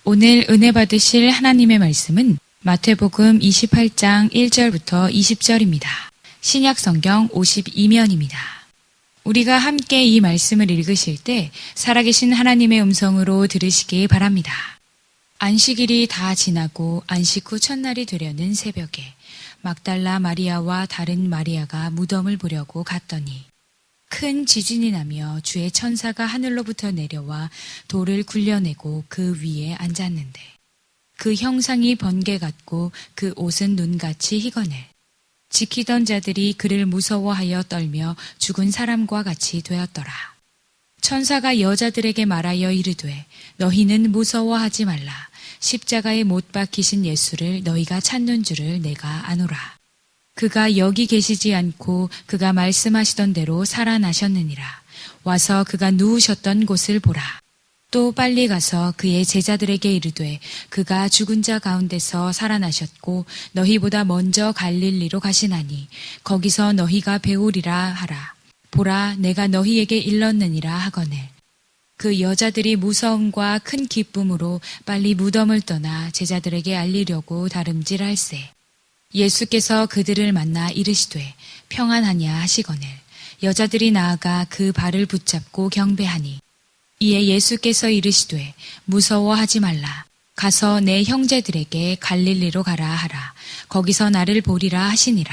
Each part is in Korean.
오늘 은혜 받으실 하나님의 말씀은 마태복음 28장 1절부터 20절입니다. 신약 성경 52면입니다. 우리가 함께 이 말씀을 읽으실 때 살아계신 하나님의 음성으로 들으시기 바랍니다. 안식일이 다 지나고 안식 후 첫날이 되려는 새벽에 막달라 마리아와 다른 마리아가 무덤을 보려고 갔더니 큰 지진이 나며 주의 천사가 하늘로부터 내려와 돌을 굴려내고 그 위에 앉았는데 그 형상이 번개 같고 그 옷은 눈같이 희거늘. 지키던 자들이 그를 무서워하여 떨며 죽은 사람과 같이 되었더라. 천사가 여자들에게 말하여 이르되 너희는 무서워하지 말라. 십자가에 못 박히신 예수를 너희가 찾는 줄을 내가 아노라. 그가 여기 계시지 않고 그가 말씀하시던 대로 살아나셨느니라. 와서 그가 누우셨던 곳을 보라. 또 빨리 가서 그의 제자들에게 이르되 그가 죽은 자 가운데서 살아나셨고 너희보다 먼저 갈릴리로 가시나니 거기서 너희가 배우리라 하라. 보라, 내가 너희에게 일렀느니라 하거늘. 그 여자들이 무서움과 큰 기쁨으로 빨리 무덤을 떠나 제자들에게 알리려고 다름질할세. 예수께서 그들을 만나 이르시되 평안하냐 하시거늘. 여자들이 나아가 그 발을 붙잡고 경배하니 이에 예수께서 이르시되 무서워하지 말라. 가서 내 형제들에게 갈릴리로 가라 하라. 거기서 나를 보리라 하시니라.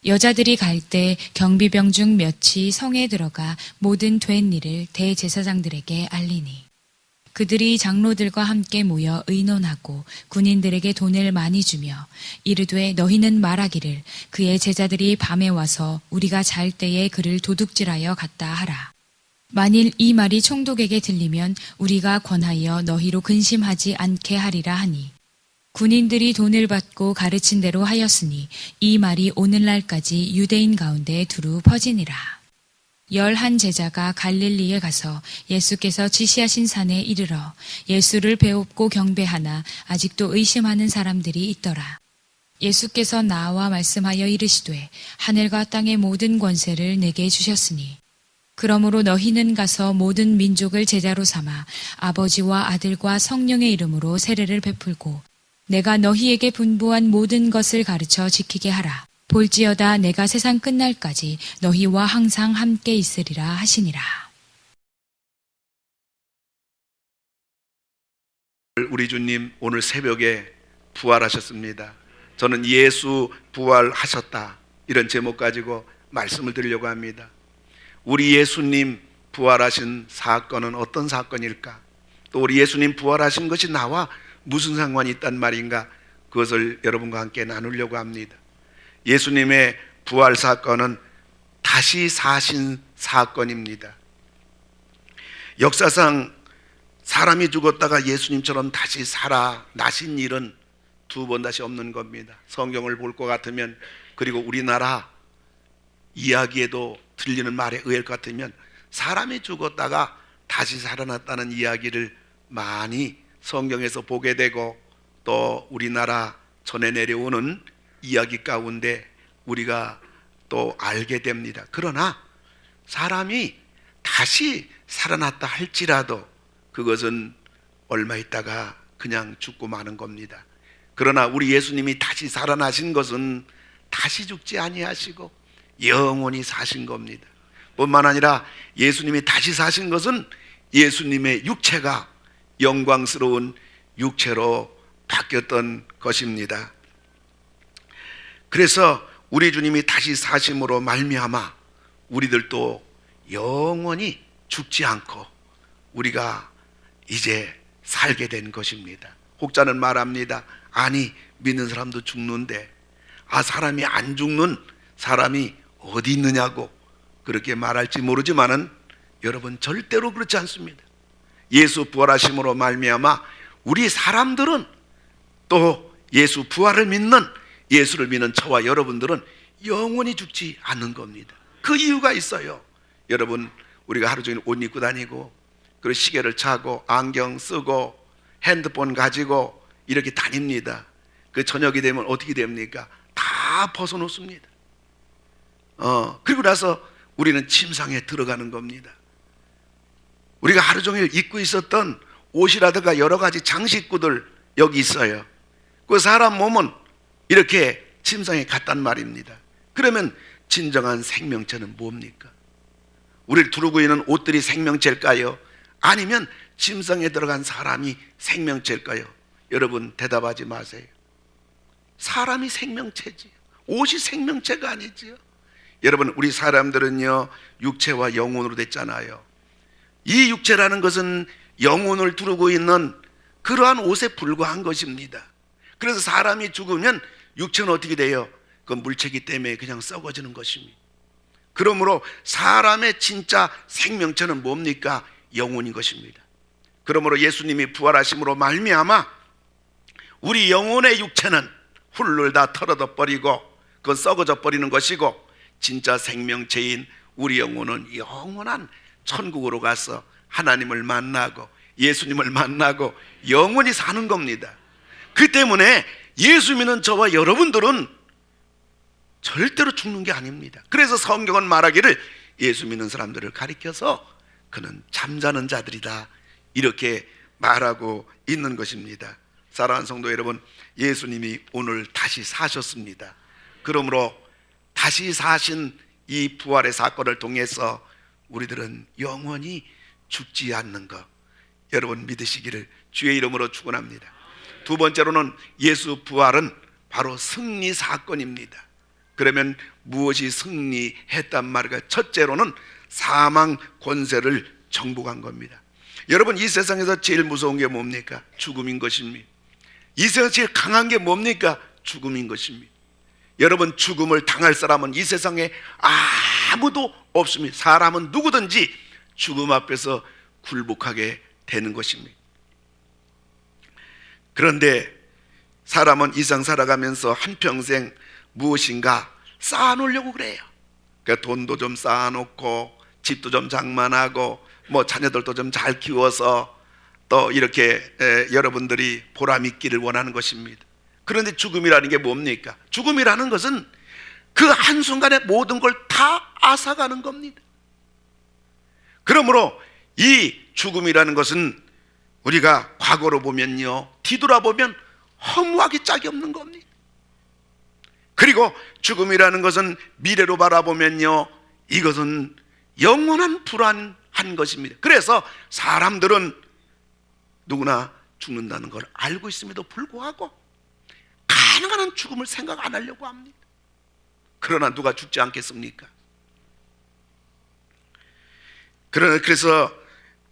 여자들이 갈 때 경비병 중 몇이 성에 들어가 모든 된 일을 대제사장들에게 알리니 그들이 장로들과 함께 모여 의논하고 군인들에게 돈을 많이 주며 이르되 너희는 말하기를 그의 제자들이 밤에 와서 우리가 잘 때에 그를 도둑질하여 갔다 하라. 만일 이 말이 총독에게 들리면 우리가 권하여 너희로 근심하지 않게 하리라 하니 군인들이 돈을 받고 가르친 대로 하였으니 이 말이 오늘날까지 유대인 가운데 두루 퍼지니라. 11 제자가 갈릴리에 가서 예수께서 지시하신 산에 이르러 예수를 배웁고 경배하나 아직도 의심하는 사람들이 있더라. 예수께서 나와 말씀하여 이르시되 하늘과 땅의 모든 권세를 내게 주셨으니 그러므로 너희는 가서 모든 민족을 제자로 삼아 아버지와 아들과 성령의 이름으로 세례를 베풀고 내가 너희에게 분부한 모든 것을 가르쳐 지키게 하라. 볼지어다 내가 세상 끝날까지 너희와 항상 함께 있으리라 하시니라. 우리 주님 오늘 새벽에 부활하셨습니다. 저는 예수 부활하셨다 이런 제목 가지고 말씀을 드리려고 합니다. 우리 예수님 부활하신 사건은 어떤 사건일까? 또 우리 예수님 부활하신 것이 나와 무슨 상관이 있단 말인가? 그것을 여러분과 함께 나누려고 합니다. 예수님의 부활 사건은 다시 사신 사건입니다. 역사상 사람이 죽었다가 예수님처럼 다시 살아나신 일은 두 번 다시 없는 겁니다. 성경을 볼 것 같으면, 그리고 우리나라 이야기에도 들리는 말에 의할 것 같으면 사람이 죽었다가 다시 살아났다는 이야기를 많이 성경에서 보게 되고 또 우리나라 전해 내려오는 이야기 가운데 우리가 또 알게 됩니다. 그러나 사람이 다시 살아났다 할지라도 그것은 얼마 있다가 그냥 죽고 마는 겁니다. 그러나 우리 예수님이 다시 살아나신 것은 다시 죽지 아니하시고 영원히 사신 겁니다. 뿐만 아니라 예수님이 다시 사신 것은 예수님의 육체가 영광스러운 육체로 바뀌었던 것입니다. 그래서 우리 주님이 다시 사심으로 말미암아 우리들도 영원히 죽지 않고 우리가 이제 살게 된 것입니다. 혹자는 말합니다. 아니, 믿는 사람도 죽는데 사람이 안 죽는 사람이 어디 있느냐고 그렇게 말할지 모르지만은 여러분, 절대로 그렇지 않습니다. 예수 부활하심으로 말미암아 우리 사람들은 또 예수 부활을 믿는, 예수를 믿는 저와 여러분들은 영원히 죽지 않는 겁니다. 그 이유가 있어요. 여러분, 우리가 하루 종일 옷 입고 다니고 그리고 시계를 차고 안경 쓰고 핸드폰 가지고 이렇게 다닙니다. 그 저녁이 되면 어떻게 됩니까? 다 벗어놓습니다. 그리고 나서 우리는 침상에 들어가는 겁니다. 우리가 하루 종일 입고 있었던 옷이라든가 여러 가지 장식구들 여기 있어요. 그 사람 몸은 이렇게 침상에 갔단 말입니다. 그러면 진정한 생명체는 뭡니까? 우리를 두르고 있는 옷들이 생명체일까요? 아니면 침상에 들어간 사람이 생명체일까요? 여러분 대답하지 마세요. 사람이 생명체지요. 옷이 생명체가 아니지요. 여러분 우리 사람들은요 육체와 영혼으로 됐잖아요. 이 육체라는 것은 영혼을 두르고 있는 그러한 옷에 불과한 것입니다. 그래서 사람이 죽으면 육체는 어떻게 돼요? 그 물체기 때문에 그냥 썩어지는 것입니다. 그러므로 사람의 진짜 생명체는 뭡니까? 영혼인 것입니다. 그러므로 예수님이 부활하심으로 말미암아 우리 영혼의 육체는 훌훌 다 털어져 버리고 그건 썩어져 버리는 것이고, 진짜 생명체인 우리 영혼은 영원한 천국으로 가서 하나님을 만나고 예수님을 만나고 영원히 사는 겁니다. 그 때문에 예수 믿는 저와 여러분들은 절대로 죽는 게 아닙니다. 그래서 성경은 말하기를 예수 믿는 사람들을 가리켜서 그는 잠자는 자들이다 이렇게 말하고 있는 것입니다. 사랑하는 성도 여러분, 예수님이 오늘 다시 사셨습니다. 그러므로 다시 사신 이 부활의 사건을 통해서 우리들은 영원히 죽지 않는 것 여러분 믿으시기를 주의 이름으로 축원합니다. 두 번째로는 예수 부활은 바로 승리 사건입니다. 그러면 무엇이 승리했단 말이까? 첫째로는 사망 권세를 정복한 겁니다. 여러분 이 세상에서 제일 무서운 게 뭡니까? 죽음인 것입니다. 이 세상에서 제일 강한 게 뭡니까? 죽음인 것입니다. 여러분 죽음을 당할 사람은 이 세상에 아무도 없습니다. 사람은 누구든지 죽음 앞에서 굴복하게 되는 것입니다. 그런데 사람은 이 세상 살아가면서 한평생 무엇인가 쌓아놓으려고 그래요. 그러니까 돈도 좀 쌓아놓고 집도 좀 장만하고 뭐 자녀들도 좀 잘 키워서 또 이렇게 여러분들이 보람 있기를 원하는 것입니다. 그런데 죽음이라는 게 뭡니까? 죽음이라는 것은 그 한순간에 모든 걸 다 앗아가는 겁니다. 그러므로 이 죽음이라는 것은 우리가 과거로 보면요, 뒤돌아보면 허무하기 짝이 없는 겁니다. 그리고 죽음이라는 것은 미래로 바라보면요, 이것은 영원한 불안한 것입니다. 그래서 사람들은 누구나 죽는다는 걸 알고 있음에도 불구하고 가능한 한 죽음을 생각 안 하려고 합니다. 그러나 누가 죽지 않겠습니까? 그래서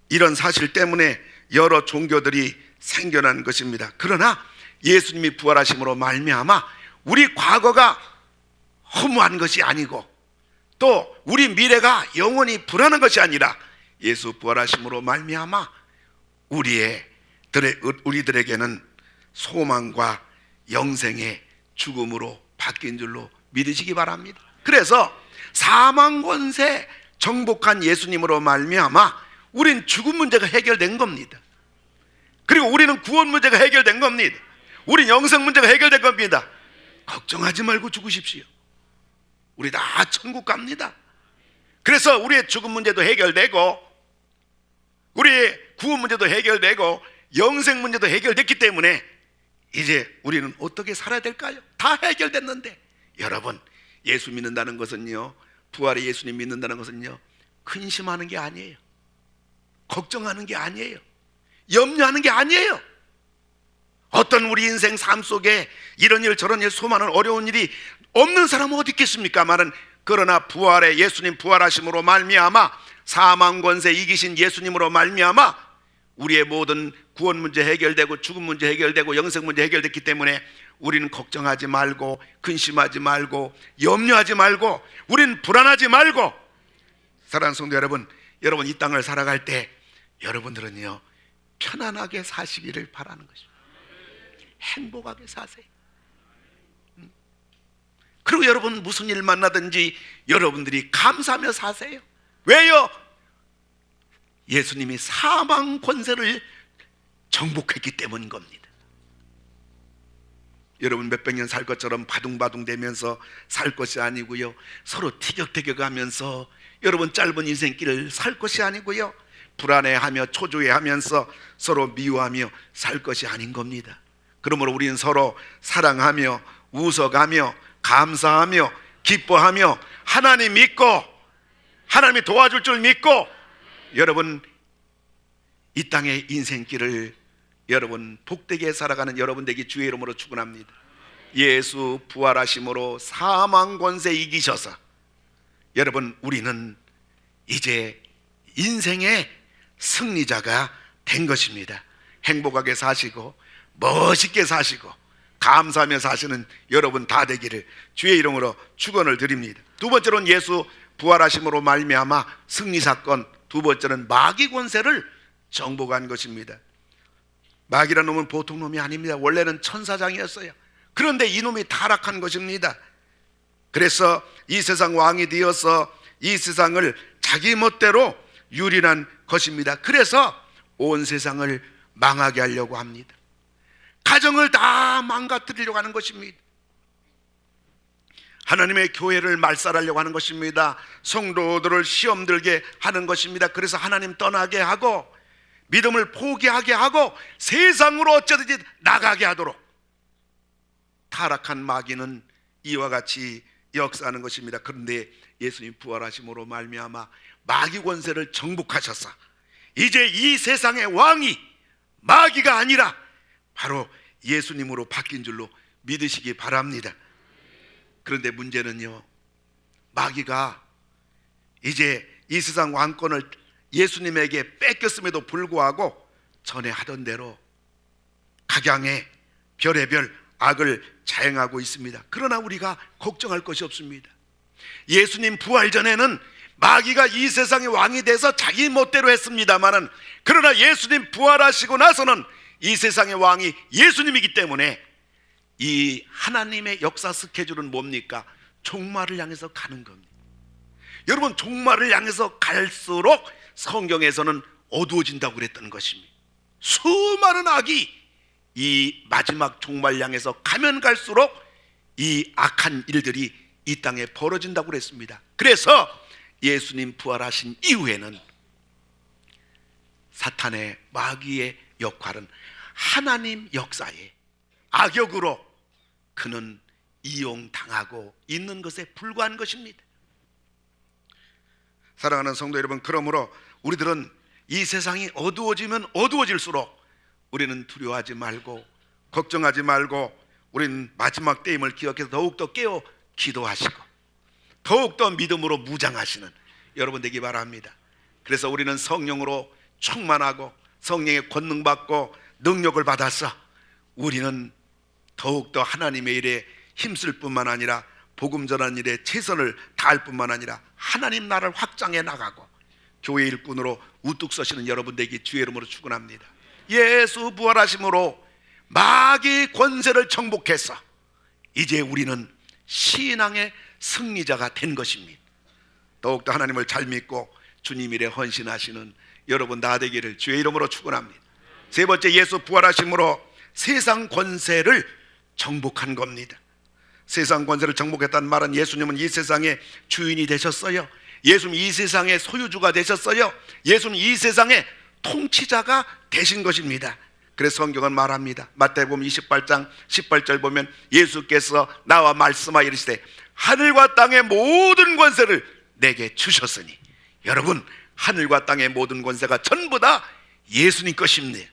이런 사실 때문에 여러 종교들이 생겨난 것입니다. 그러나 예수님이 부활하심으로 말미암아 우리 과거가 허무한 것이 아니고 또 우리 미래가 영원히 불안한 것이 아니라 예수 부활하심으로 말미암아 우리들에게는 소망과 영생의 죽음으로 바뀐 줄로 믿으시기 바랍니다. 그래서 사망 권세 정복한 예수님으로 말미암아 우린 죽음 문제가 해결된 겁니다. 그리고 우리는 구원 문제가 해결된 겁니다. 우린 영생 문제가 해결된 겁니다. 걱정하지 말고 죽으십시오. 우리 다 천국 갑니다. 그래서 우리의 죽음 문제도 해결되고 우리의 구원 문제도 해결되고 영생 문제도 해결됐기 때문에 이제 우리는 어떻게 살아야 될까요? 다 해결됐는데 여러분, 예수 믿는다는 것은요, 부활의 예수님 믿는다는 것은요, 근심하는 게 아니에요. 걱정하는 게 아니에요. 염려하는 게 아니에요. 어떤 우리 인생 삶 속에 이런 일 저런 일 수많은 어려운 일이 없는 사람은 어디 있겠습니까마는, 그러나 부활의 예수님 부활하심으로 말미암아 사망 권세 이기신 예수님으로 말미암아 우리의 모든 구원 문제 해결되고 죽음 문제 해결되고 영생 문제 해결됐기 때문에 우리는 걱정하지 말고 근심하지 말고 염려하지 말고 우리는 불안하지 말고, 사랑하는 성도 여러분, 여러분 이 땅을 살아갈 때 여러분들은요 편안하게 사시기를 바라는 것입니다. 행복하게 사세요. 그리고 여러분 무슨 일 만나든지 여러분들이 감사하며 사세요. 왜요? 예수님이 사망 권세를 정복했기 때문인 겁니다. 여러분 몇백 년 살 것처럼 바둥바둥 되면서 살 것이 아니고요, 서로 티격태격하면서 여러분 짧은 인생길을 살 것이 아니고요, 불안해하며 초조해하면서 서로 미워하며 살 것이 아닌 겁니다. 그러므로 우리는 서로 사랑하며 웃어가며 감사하며 기뻐하며 하나님 믿고 하나님이 도와줄 줄 믿고 여러분 이 땅의 인생길을 여러분 복되게 살아가는 여러분 되기 주의 이름으로 축원합니다. 예수 부활하심으로 사망 권세 이기셔서 여러분 우리는 이제 인생의 승리자가 된 것입니다. 행복하게 사시고 멋있게 사시고 감사하며 사시는 여러분 다 되기를 주의 이름으로 축원을 드립니다. 두 번째로는 예수 부활하심으로 말미암아 승리 사건, 두 번째는 마귀 권세를 정복한 것입니다. 마귀라는 놈은 보통 놈이 아닙니다. 원래는 천사장이었어요. 그런데 이놈이 타락한 것입니다. 그래서 이 세상 왕이 되어서 이 세상을 자기 멋대로 유린한 것입니다. 그래서 온 세상을 망하게 하려고 합니다. 가정을 다 망가뜨리려고 하는 것입니다. 하나님의 교회를 말살하려고 하는 것입니다. 성도들을 시험 들게 하는 것입니다. 그래서 하나님 떠나게 하고 믿음을 포기하게 하고 세상으로 어쩌든지 나가게 하도록 타락한 마귀는 이와 같이 역사하는 것입니다. 그런데 예수님 부활하심으로 말미암아 마귀 권세를 정복하셔서 이제 이 세상의 왕이 마귀가 아니라 바로 예수님으로 바뀐 줄로 믿으시기 바랍니다. 그런데 문제는요, 마귀가 이제 이 세상 왕권을 예수님에게 뺏겼음에도 불구하고 전에 하던 대로 각양의 별의별 악을 자행하고 있습니다. 그러나 우리가 걱정할 것이 없습니다. 예수님 부활 전에는 마귀가 이 세상의 왕이 돼서 자기 멋대로 했습니다마는, 그러나 예수님 부활하시고 나서는 이 세상의 왕이 예수님이기 때문에 이 하나님의 역사 스케줄은 뭡니까? 종말을 향해서 가는 겁니다. 여러분, 종말을 향해서 갈수록 성경에서는 어두워진다고 그랬던 것입니다. 수많은 악이 이 마지막 종말 향해서 가면 갈수록 이 악한 일들이 이 땅에 벌어진다고 그랬습니다. 그래서 예수님 부활하신 이후에는 사탄의 마귀의 역할은 하나님 역사에 악역으로 그는 이용당하고 있는 것에 불과한 것입니다. 사랑하는 성도 여러분, 그러므로 우리들은 이 세상이 어두워지면 어두워질수록 우리는 두려워하지 말고 걱정하지 말고 우리는 마지막 때임을 기억해서 더욱더 깨어 기도하시고 더욱더 믿음으로 무장하시는 여러분 되기 바랍니다. 그래서 우리는 성령으로 충만하고 성령의 권능받고 능력을 받아서 우리는 더욱더 하나님의 일에 힘쓸 뿐만 아니라 복음 전하는 일에 최선을 다할 뿐만 아니라 하나님 나라를 확장해 나가고 교회 일꾼으로 우뚝 서시는 여러분 되기 주의 이름으로 축원합니다. 예수 부활하심으로 마귀 권세를 정복해서 이제 우리는 신앙의 승리자가 된 것입니다. 더욱더 하나님을 잘 믿고 주님 일에 헌신하시는 여러분 다 되기를 주의 이름으로 축원합니다. 세 번째, 예수 부활하심으로 세상 권세를 정복한 겁니다. 세상 권세를 정복했다는 말은 예수님은 이 세상의 주인이 되셨어요. 예수님 이 세상의 소유주가 되셨어요. 예수님 이 세상의 통치자가 되신 것입니다. 그래서 성경은 말합니다. 마태복음 28장 18절 보면 예수께서 나와 말씀하여 이르시되 하늘과 땅의 모든 권세를 내게 주셨으니, 여러분 하늘과 땅의 모든 권세가 전부 다 예수님 것입니다.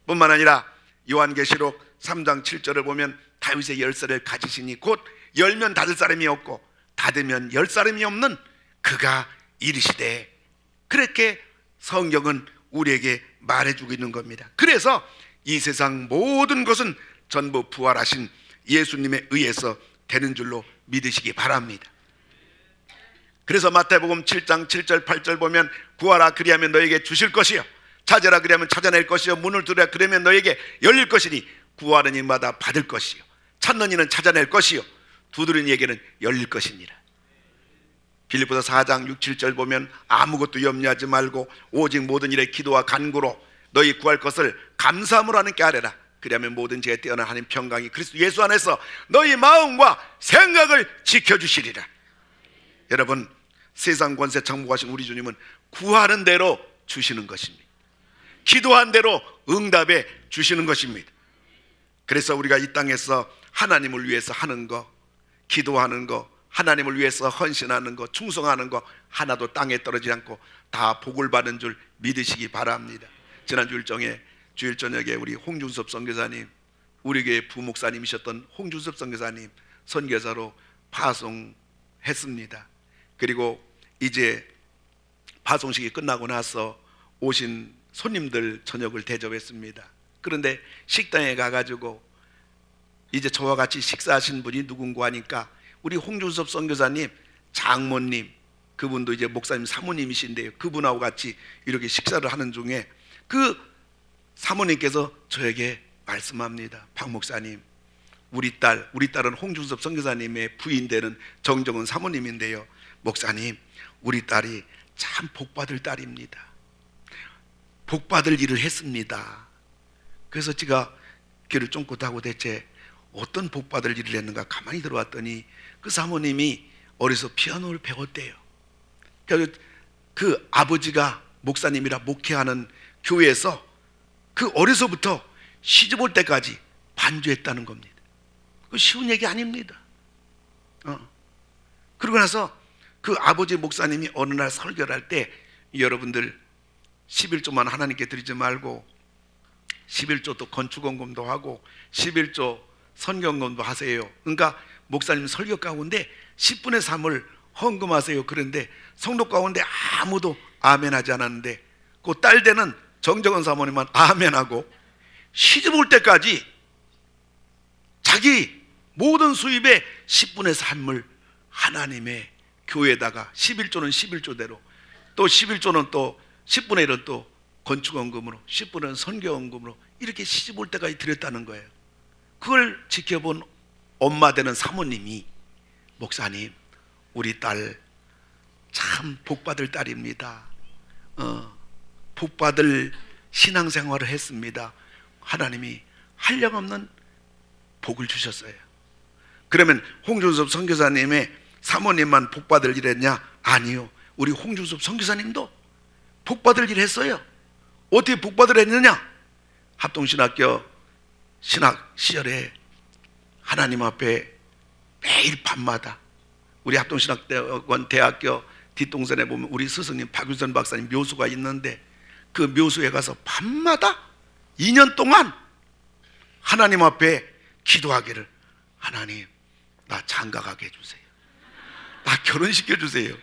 뿐만 아니라 요한계시록 3장 7절을 보면 다윗의 열쇠를 가지시니 곧 열면 닫을 사람이 없고 닫으면 열 사람이 없는 그가 이르시되, 그렇게 성경은 우리에게 말해주고 있는 겁니다. 그래서 이 세상 모든 것은 전부 부활하신 예수님에 의해서 되는 줄로 믿으시기 바랍니다. 그래서 마태복음 7장 7절 8절 보면 구하라 그리하면 너에게 주실 것이요 찾으라 그리하면 찾아낼 것이요 문을 두드리라 그러면 너에게 열릴 것이니 구하는 이마다 받을 것이요 찾는 이는 찾아낼 것이요 두드리는 이에게는 열릴 것이니라. 빌립보서 4장 6, 7절 보면 아무것도 염려하지 말고 오직 모든 일에 기도와 간구로 너희 구할 것을 감사함으로 하나님께 아뢰라. 그리하면 모든 죄에 뛰어난 하나님 평강이 그리스도 예수 안에서 너희 마음과 생각을 지켜주시리라. 여러분, 세상 권세 정복하신 우리 주님은 구하는 대로 주시는 것입니다. 기도한 대로 응답해 주시는 것입니다. 그래서 우리가 이 땅에서 하나님을 위해서 하는 거, 기도하는 거, 하나님을 위해서 헌신하는 거, 충성하는 거 하나도 땅에 떨어지지 않고 다 복을 받은 줄 믿으시기 바랍니다. 지난 주일 저녁에 우리 홍준섭 선교사님, 우리 교회 부목사님이셨던 홍준섭 선교사님 선교사로 파송했습니다. 그리고 이제 파송식이 끝나고 나서 오신 손님들 저녁을 대접했습니다. 그런데 식당에 가가지고 이제 저와 같이 식사하신 분이 누군가 하니까 우리 홍준섭 선교사님 장모님, 그분도 이제 목사님 사모님이신데요, 그분하고 같이 이렇게 식사를 하는 중에 그 사모님께서 저에게 말씀합니다. 박 목사님, 우리 딸은 홍준섭 선교사님의 부인 되는 정정은 사모님인데요, 목사님, 우리 딸이 참 복받을 딸입니다. 복받을 일을 했습니다. 그래서 제가 귀를 쫑긋 하고 대체 어떤 복받을 일을 했는가 가만히 들어왔더니 그 사모님이 어려서 피아노를 배웠대요. 그래서 그 아버지가 목사님이라 목회하는 교회에서 그 어려서부터 시집 올 때까지 반주했다는 겁니다. 그 쉬운 얘기 아닙니다. 그러고 나서 그 아버지 목사님이 어느 날 설교를 할 때 여러분들 11조만 하나님께 드리지 말고 11조 또 건축원금도 하고 11조 선경금도 하세요. 그러니까 목사님 설교 가운데 10분의 3을 헌금하세요. 그런데 성도 가운데 아무도 아멘하지 않았는데 그 딸 되는 정정은 사모님만 아멘하고 시집 올 때까지 자기 모든 수입의 10분의 3을 하나님의 교회에다가 11조는 11조대로 또 11조는 또 10분의 1은 또 건축원금으로 10분은 선교원금으로 이렇게 시집 올 때까지 드렸다는 거예요. 그걸 지켜본 엄마 되는 사모님이 목사님, 우리 딸 참 복받을 딸입니다. 복받을 신앙생활을 했습니다. 하나님이 한량없는 복을 주셨어요. 그러면 홍준섭 선교사님의 사모님만 복받을 일 했냐? 아니요, 우리 홍준섭 선교사님도 복받을 일 했어요. 어떻게 복받을 했느냐? 합동신학교 신학 시절에 하나님 앞에 매일 밤마다 우리 합동신학대원 대학교 뒷동산에 보면 우리 스승님 박유선 박사님 묘수가 있는데 그 묘수에 가서 밤마다 2년 동안 하나님 앞에 기도하기를, 하나님 나 장가가게 해주세요. 나 결혼시켜 주세요.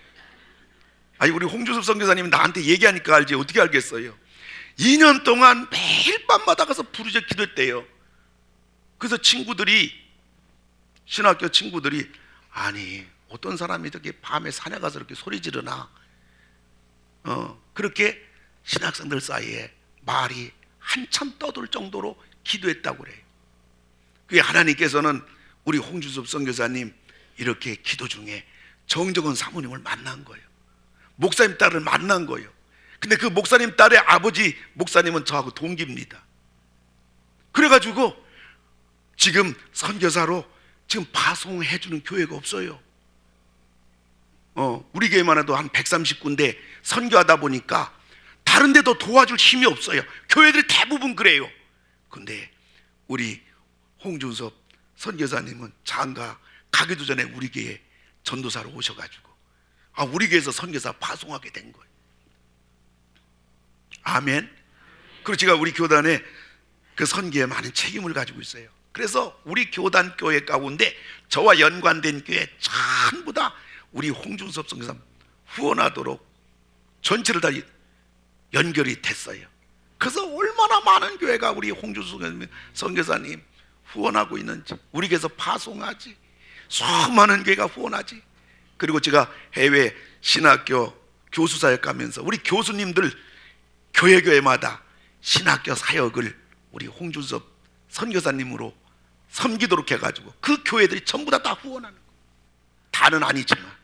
아니 우리 홍준섭 선교사님이 나한테 얘기하니까 알지 어떻게 알겠어요. 2년 동안 매일 밤마다 가서 부르짖어 기도했대요. 그래서 신학교 친구들이 아니 어떤 사람이 저렇게 밤에 산에 가서 이렇게 소리 지르나, 그렇게 신학생들 사이에 말이 한참 떠돌 정도로 기도했다고 그래요. 그게 하나님께서는 우리 홍준섭 선교사님 이렇게 기도 중에 정정은 사모님을 만난 거예요. 목사님 딸을 만난 거예요. 근데 그 목사님 딸의 아버지 목사님은 저하고 동기입니다. 그래가지고 지금 선교사로 지금 파송해 주는 교회가 없어요. 우리 교회만 해도 한 130군데 선교하다 보니까 다른 데도 도와줄 힘이 없어요. 교회들이 대부분 그래요. 근데 우리 홍준섭 선교사님은 장가 가기도 전에 우리 교회 전도사로 오셔가지고 우리 교회에서 선교사 파송하게 된 거예요. 아멘. 그리고 제가 우리 교단에 그 선교에 많은 책임을 가지고 있어요. 그래서 우리 교단 교회 가운데 저와 연관된 교회 전부 다 우리 홍준섭 선교사 후원하도록 전체를 다 연결이 됐어요. 그래서 얼마나 많은 교회가 우리 홍준섭 선교사님 후원하고 있는지, 우리 교회에서 파송하지, 수많은 교회가 후원하지. 그리고 제가 해외 신학교 교수 사역 가면서 우리 교수님들 교회마다 신학교 사역을 우리 홍준섭 선교사님으로 섬기도록 해가지고 그 교회들이 전부 다 후원하는 거예요. 다는 아니지만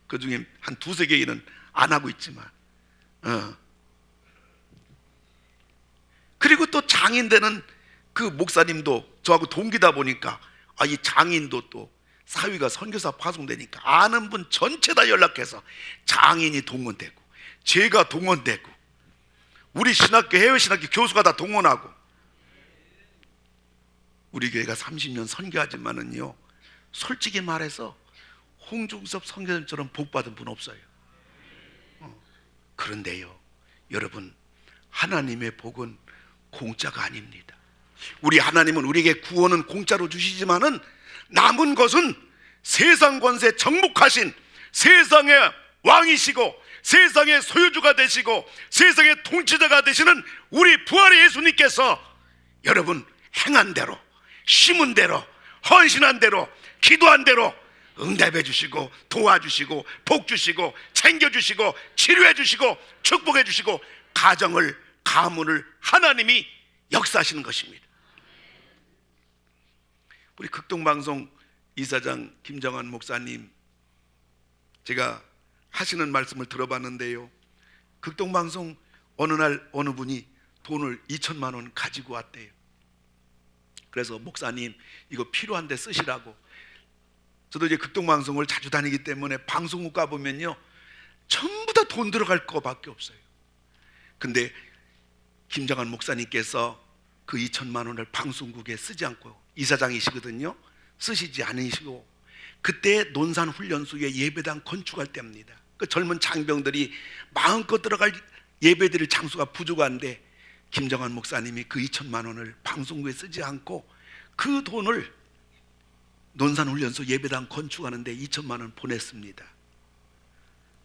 그 중에 한 두세 개는 안 하고 있지만 그리고 또 장인 되는 그 목사님도 저하고 동기다 보니까 이 장인도 또 사위가 선교사 파송되니까 아는 분 전체 다 연락해서 장인이 동원되고 제가 동원되고 우리 신학교 해외 신학교 교수가 다 동원하고 우리 교회가 30년 선교하지만은요 솔직히 말해서 홍중섭 선교사님처럼 복받은 분 없어요. 그런데요 여러분 하나님의 복은 공짜가 아닙니다. 우리 하나님은 우리에게 구원은 공짜로 주시지만은 남은 것은 세상 권세 정복하신 세상의 왕이시고 세상의 소유주가 되시고 세상의 통치자가 되시는 우리 부활의 예수님께서 여러분 행한 대로 심은 대로 헌신한 대로 기도한 대로 응답해 주시고 도와주시고 복 주시고 챙겨주시고 치료해 주시고 축복해 주시고 가정을 가문을 하나님이 역사하시는 것입니다. 우리 극동방송 이사장 김정환 목사님 제가 하시는 말씀을 들어봤는데요 극동방송 어느 날 어느 분이 돈을 2천만 원 가지고 왔대요. 그래서 목사님 이거 필요한데 쓰시라고. 저도 이제 극동방송을 자주 다니기 때문에 방송국 가보면요 전부 다 돈 들어갈 거밖에 없어요. 근데 김정환 목사님께서 그 2천만 원을 방송국에 쓰지 않고 이사장이시거든요 쓰시지 않으시고 그때 논산훈련소에 예배당 건축할 때입니다. 그 젊은 장병들이 마음껏 들어갈 예배드릴 장소가 부족한데 김정환 목사님이 그 2천만 원을 방송국에 쓰지 않고 그 돈을 논산훈련소 예배당 건축하는데 2천만 원 보냈습니다.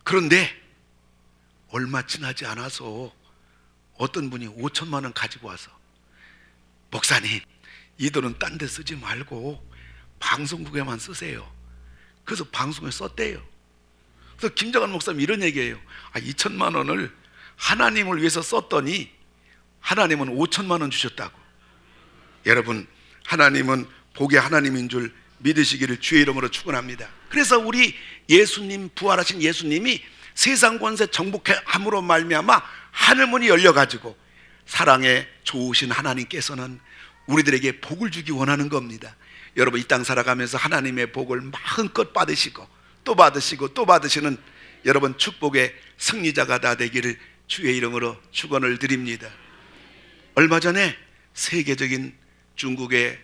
그런데 얼마 지나지 않아서 어떤 분이 5천만 원 가지고 와서 목사님 이 돈은 딴 데 쓰지 말고 방송국에만 쓰세요. 그래서 방송에 썼대요. 그래서 김정환 목사님 이런 얘기예요. 2천만 원을 하나님을 위해서 썼더니 하나님은 5천만 원 주셨다고. 여러분 하나님은 복의 하나님인 줄 믿으시기를 주의 이름으로 축원합니다. 그래서 우리 예수님 부활하신 예수님이 세상 권세 정복함으로 말미암아 하늘문이 열려가지고 사랑에 좋으신 하나님께서는 우리들에게 복을 주기 원하는 겁니다. 여러분 이 땅 살아가면서 하나님의 복을 마음껏 받으시고 또 받으시고 또 받으시는 여러분 축복의 승리자가 다 되기를 주의 이름으로 축원을 드립니다. 얼마 전에 세계적인 중국의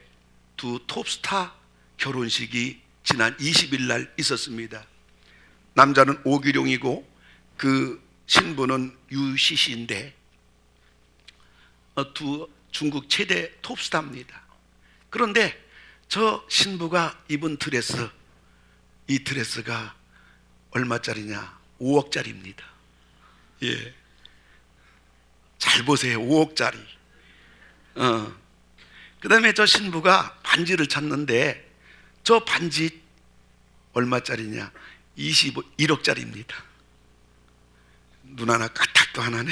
두 톱스타 결혼식이 지난 20일 날 있었습니다. 남자는 오기룡이고 그 신부는 유시시인데 두 중국 최대 톱스타입니다. 그런데 저 신부가 입은 드레스, 이 드레스가 얼마짜리냐? 5억짜리입니다. 예, 잘 보세요. 5억짜리. 그 다음에 저 신부가 반지를 찾는데 저 반지 얼마짜리냐? 21억짜리입니다. 눈 하나 까딱도 안 하네.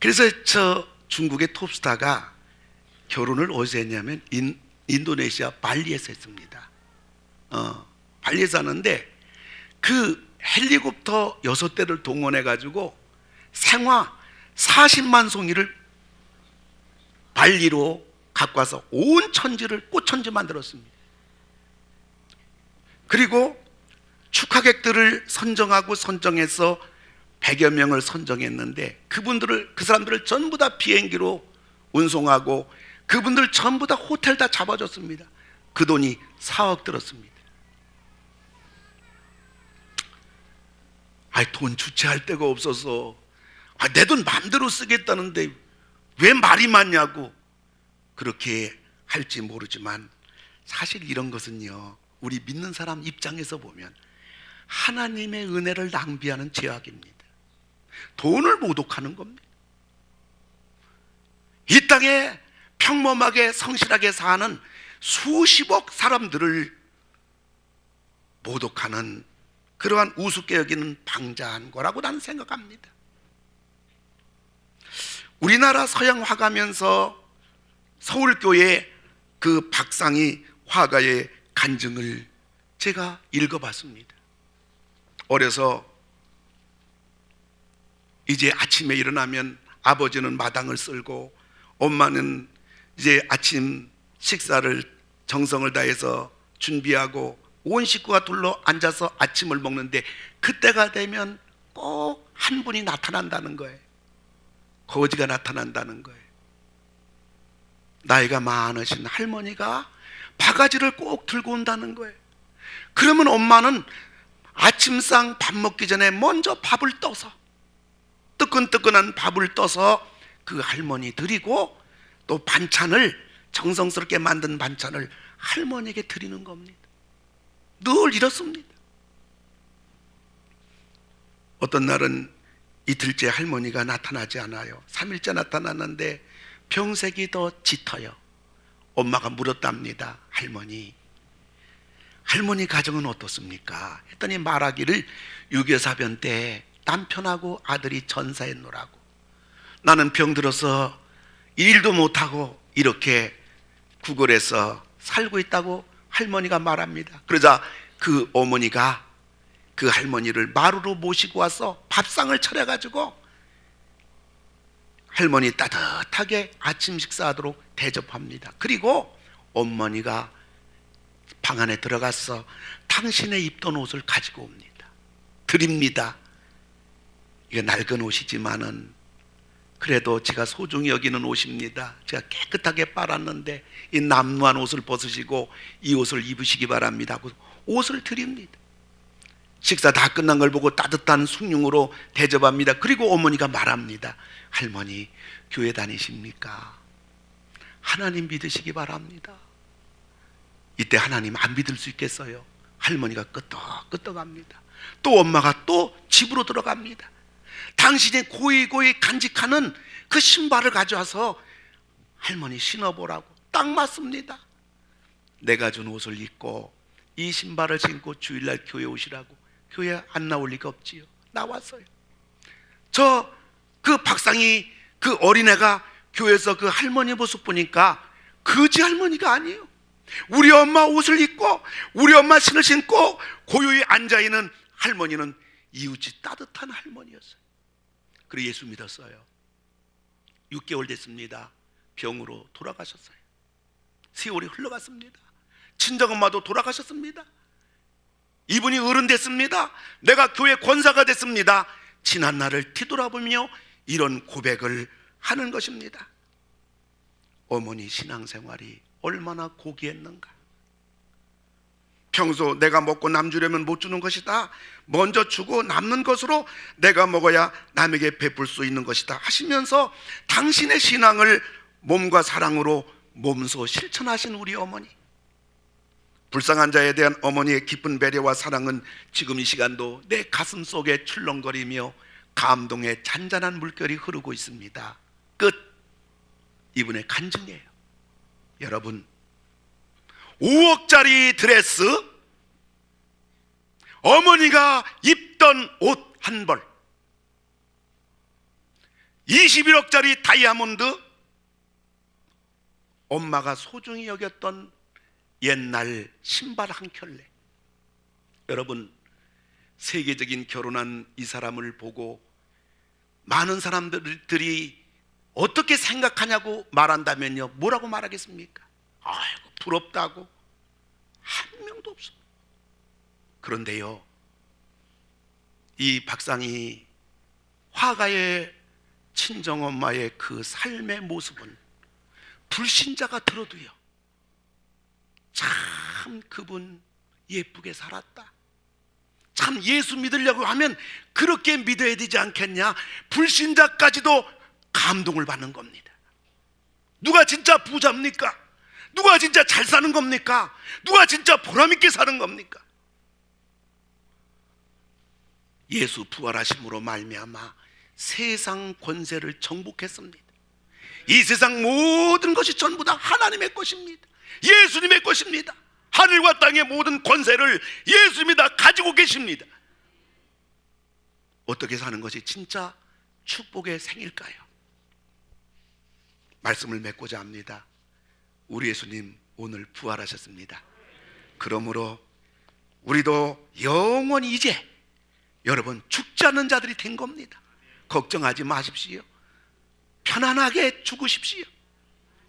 그래서 저 중국의 톱스타가 결혼을 어디서 했냐면 인도네시아 발리에서 했습니다. 발리에서 하는데 그 헬리콥터 6대를 동원해 가지고 생화 40만 송이를 발리로 갖고 와서 온 천지를 꽃천지 만들었습니다. 그리고 축하객들을 선정해서 100여 명을 선정했는데 그 사람들을 전부 다 비행기로 운송하고 그분들 전부 다 호텔 다 잡아줬습니다. 그 돈이 4억 들었습니다. 돈 주체할 데가 없어서 내 돈 마음대로 쓰겠다는데 왜 말이 많냐고 그렇게 할지 모르지만 사실 이런 것은요 우리 믿는 사람 입장에서 보면 하나님의 은혜를 낭비하는 죄악입니다. 돈을 모독하는 겁니다. 이 땅에 평범하게 성실하게 사는 수십억 사람들을 모독하는 그러한 우습게 여기는 방자한 거라고 나는 생각합니다. 우리나라 서양 화가면서 서울교회 그 박상희 화가의 간증을 제가 읽어봤습니다. 어려서 이제 아침에 일어나면 아버지는 마당을 쓸고 엄마는 이제 아침 식사를 정성을 다해서 준비하고 온 식구가 둘러 앉아서 아침을 먹는데 그때가 되면 꼭 한 분이 나타난다는 거예요. 거지가 나타난다는 거예요. 나이가 많으신 할머니가 바가지를 꼭 들고 온다는 거예요. 그러면 엄마는 아침상 밥 먹기 전에 먼저 밥을 떠서, 뜨끈뜨끈한 밥을 떠서 그 할머니 드리고, 또 반찬을, 정성스럽게 만든 반찬을 할머니에게 드리는 겁니다. 늘 이렇습니다. 어떤 날은 이틀째 할머니가 나타나지 않아요. 3일째 나타났는데 병색이 더 짙어요. 엄마가 물었답니다. 할머니 가정은 어떻습니까? 했더니 말하기를 6.25 사변 때 남편하고 아들이 전사했노라고. 나는 병들어서 일도 못하고 이렇게 구걸해서 살고 있다고 할머니가 말합니다. 그러자 그 어머니가 그 할머니를 마루로 모시고 와서 밥상을 차려가지고 할머니 따뜻하게 아침 식사하도록 대접합니다. 그리고 어머니가 방 안에 들어가서 당신의 입던 옷을 가지고 옵니다. 드립니다. 이게 낡은 옷이지만은 그래도 제가 소중히 여기는 옷입니다. 제가 깨끗하게 빨았는데 이 남루한 옷을 벗으시고 이 옷을 입으시기 바랍니다 하고 옷을 드립니다. 식사 다 끝난 걸 보고 따뜻한 숭늉으로 대접합니다. 그리고 어머니가 말합니다. 할머니, 교회 다니십니까? 하나님 믿으시기 바랍니다. 이때 하나님 안 믿을 수 있겠어요? 할머니가 끄떡끄떡합니다. 또 엄마가 또 집으로 들어갑니다. 당신이 고이고이 간직하는 그 신발을 가져와서 할머니 신어보라고. 딱 맞습니다. 내가 준 옷을 입고 이 신발을 신고 주일날 교회 오시라고. 교회 안 나올 리가 없지요. 나왔어요. 그 박상희 그 어린애가 교회에서 그 할머니 모습 보니까 거지 할머니가 아니에요. 우리 엄마 옷을 입고 우리 엄마 신을 신고 고요히 앉아있는 할머니는 이웃이 따뜻한 할머니였어요. 그리고 예수 믿었어요. 6개월 됐습니다. 병으로 돌아가셨어요. 세월이 흘러갔습니다. 친정엄마도 돌아가셨습니다. 이분이 어른 됐습니다. 내가 교회 권사가 됐습니다. 지난 날을 뒤돌아보며 이런 고백을 하는 것입니다. 어머니 신앙생활이 얼마나 고귀했는가. 평소 내가 먹고 남 주려면 못 주는 것이다. 먼저 주고 남는 것으로 내가 먹어야 남에게 베풀 수 있는 것이다 하시면서 당신의 신앙을 몸과 사랑으로 몸소 실천하신 우리 어머니. 불쌍한 자에 대한 어머니의 깊은 배려와 사랑은 지금 이 시간도 내 가슴 속에 출렁거리며 감동의 잔잔한 물결이 흐르고 있습니다. 끝. 이분의 간증이에요. 여러분, 5억짜리 드레스, 어머니가 입던 옷 한 벌, 21억짜리 다이아몬드, 엄마가 소중히 여겼던 옛날 신발 한 켤레. 여러분, 세계적인 결혼한 이 사람을 보고 많은 사람들이 어떻게 생각하냐고 말한다면요, 뭐라고 말하겠습니까? 아이고 부럽다고. 한 명도 없습니다. 그런데요, 이 박상희 화가의 친정엄마의 그 삶의 모습은 불신자가 들어도요, 참 그분 예쁘게 살았다, 참 예수 믿으려고 하면 그렇게 믿어야 되지 않겠냐, 불신자까지도 감동을 받는 겁니다. 누가 진짜 부자입니까? 누가 진짜 잘 사는 겁니까? 누가 진짜 보람있게 사는 겁니까? 예수 부활하심으로 말미암아 세상 권세를 정복했습니다. 이 세상 모든 것이 전부 다 하나님의 것입니다. 예수님의 것입니다. 하늘과 땅의 모든 권세를 예수님이 다 가지고 계십니다. 어떻게 사는 것이 진짜 축복의 생일까요? 말씀을 맺고자 합니다. 우리 예수님 오늘 부활하셨습니다. 그러므로 우리도 영원히 이제 여러분 죽지 않는 자들이 된 겁니다. 걱정하지 마십시오. 편안하게 죽으십시오.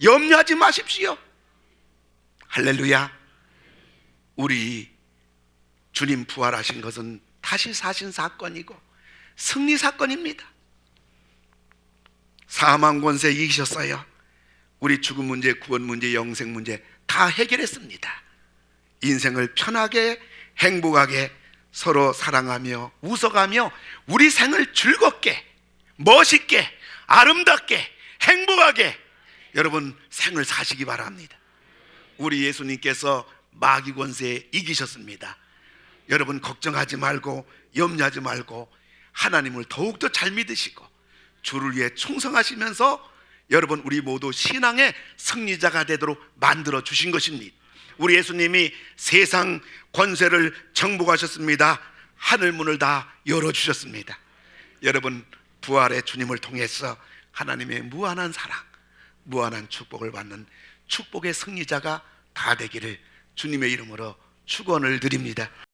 염려하지 마십시오. 할렐루야. 우리 주님 부활하신 것은 다시 사신 사건이고 승리 사건입니다. 사망 권세 이기셨어요. 우리 죽음 문제, 구원 문제, 영생 문제 다 해결했습니다. 인생을 편하게 행복하게 서로 사랑하며 웃어가며 우리 생을 즐겁게 멋있게 아름답게 행복하게 여러분 생을 사시기 바랍니다. 우리 예수님께서 마귀 권세에 이기셨습니다. 여러분 걱정하지 말고 염려하지 말고 하나님을 더욱더 잘 믿으시고 주를 위해 충성하시면서 여러분 우리 모두 신앙의 승리자가 되도록 만들어 주신 것입니다. 우리 예수님이 세상 권세를 정복하셨습니다. 하늘문을 다 열어주셨습니다. 여러분 부활의 주님을 통해서 하나님의 무한한 사랑, 무한한 축복을 받는 축복의 승리자가 다 되기를 주님의 이름으로 축원을 드립니다.